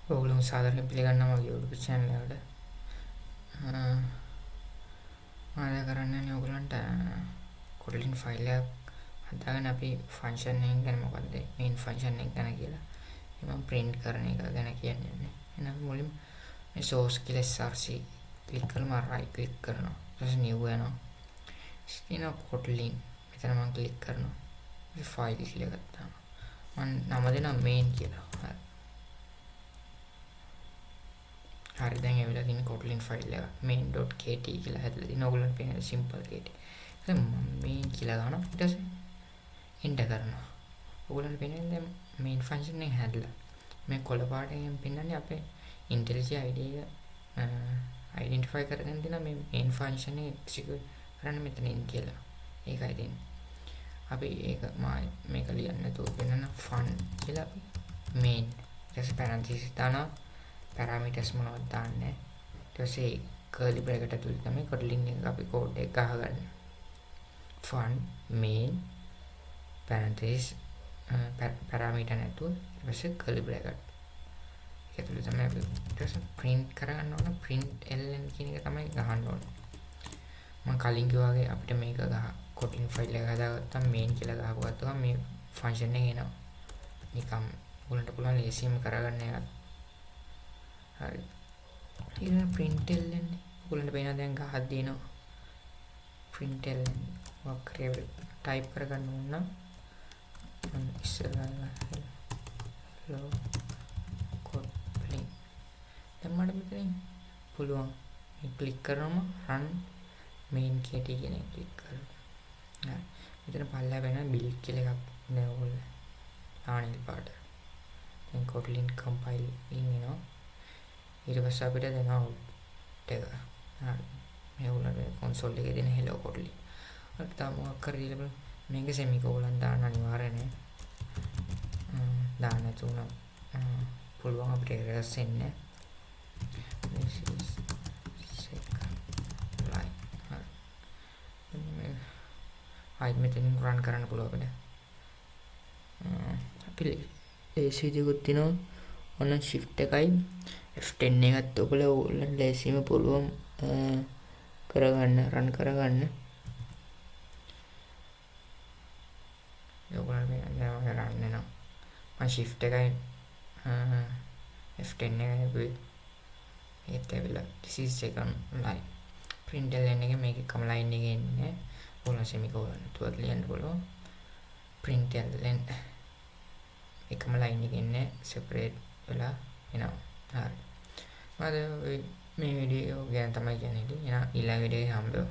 ඔයගොල්ලෝ සාදරයෙන් පිළිගන්නවා මගේ YouTube channel එකට. මම කරන්නේ ඔයගොල්ලන්ට Kotlin file එකක් හදාගෙන අපි function එක ගැන මොකක්ද main function එක ගැන කියලා. මම print කරන එක ගැන කියන්නේ. එහෙනම් මුලින්ම මේ source කියලා src click කරලා මම right click කරනවා. ඊට පස්සේ new යනවා. ඉතින් Kotlin මෙතන මම click කරනවා. මේ file කියලා ගත්තාම මම නම දෙනවා main කියලා. හරි දැන් ඇවිල්ලා තියෙන Kotlin file එක main.kt කියලා හැදලා තියෙන ඕගොල්ලන්ට පේන simple kt. දැන් මම main කියලා දානවා ඊට පස්සේ enter කරනවා. ඕගොල්ලන්ට පේන්නේ දැන් main function එක හැදලා. මේ කොළ පාටයෙන් පෙන්නන්නේ අපේ IntelliJ ID එක identify කරගෙන තියෙන මේ main function එක execute කරන්න මෙතනින් කියලා. ඒකයි දෙන්නේ. අපි ඒක මේක ලියන්න නැතුව වෙනන fun කියලා main ඊට පස්සේ parenthesis දානවා. parameters මොනවද දාන්නේ ඊට පස්සේ curly bracket ඇතුළේ තමයි Kotlin එක අපි code එක ගහගන්නේ fun main parenthesis parameter නැතුව ඊට පස්සේ curly bracket ඒක ඇතුළේ තමයි අපි ඊට පස්සේ print කරගන්න ඕන print ln කියන එක තමයි ගහන්න ඕන මම කලින් කිව්වා වගේ අපිට මේක Kotlin file එක හදාගත්තාම main කියලා ගහපුවත් ගමන් මේ function එක එනවා නිකම් ඔයගලන්ට පුළුවන් ලේසියෙන්ම කරගන්න එකක් හරි ඊළඟ print ln ඔයගොල්ලන්ට පේනවා දැන් ගහක් දිනවා print ln වක්‍රය type කරගන්න ඕන නම් ඉස්සරහා hello Kotlin දැන් මට මෙතනින් පුළුවන් මේ ක්ලික් කරනම run main kt කියන එක ක්ලික් කරනවා හරි මෙතන පල්ලා වෙන build කියලා එකක් නෑ ඔයගොල්ලෝ ආනිල් පාට දැන් Kotlin compile වෙනවා ඊට පස්සේ අපිට දෙනවා out එක. හරි. මේ උලේ console එකේ දෙන hello Kotlin. අර තාම මොකක් කර දීලා බලන්න. මේක semicolon දාන්න අනිවාර්ය නෑ. දාන්න තුන පුළුවන් අපිට errors එන්නේ. This is second line. හරි. ආයෙත් මෙතනින් run කරන්න පුළුවන් අපිට. අපි AC දෙකුත් තියෙනවා. ඔන්න shift එකයි F10 එකත් ඔයගොල්ලෝ ලේසියෙම පුළුවන් කරගන්න run කරගන්න. ඔයගොල්ලෝ මේ run වෙනවා. මම shift එකයි F10 එකයි ඒත් ඇවිල්ලා this is second line. print ln එකේ මේක එකම line එකේ ඉන්නේ. ඔයගොල්ලෝ semicolon තුවත් ලියන්න පුළුවන්. print ln එකම line එකේ ඉන්නේ separate වෙලා එනවා. හරි. මම මේ වීඩියෝ ගැන තමයි කියන්නේ. ඊළඟ වීඩියෝ එකේ හම්බෙමු.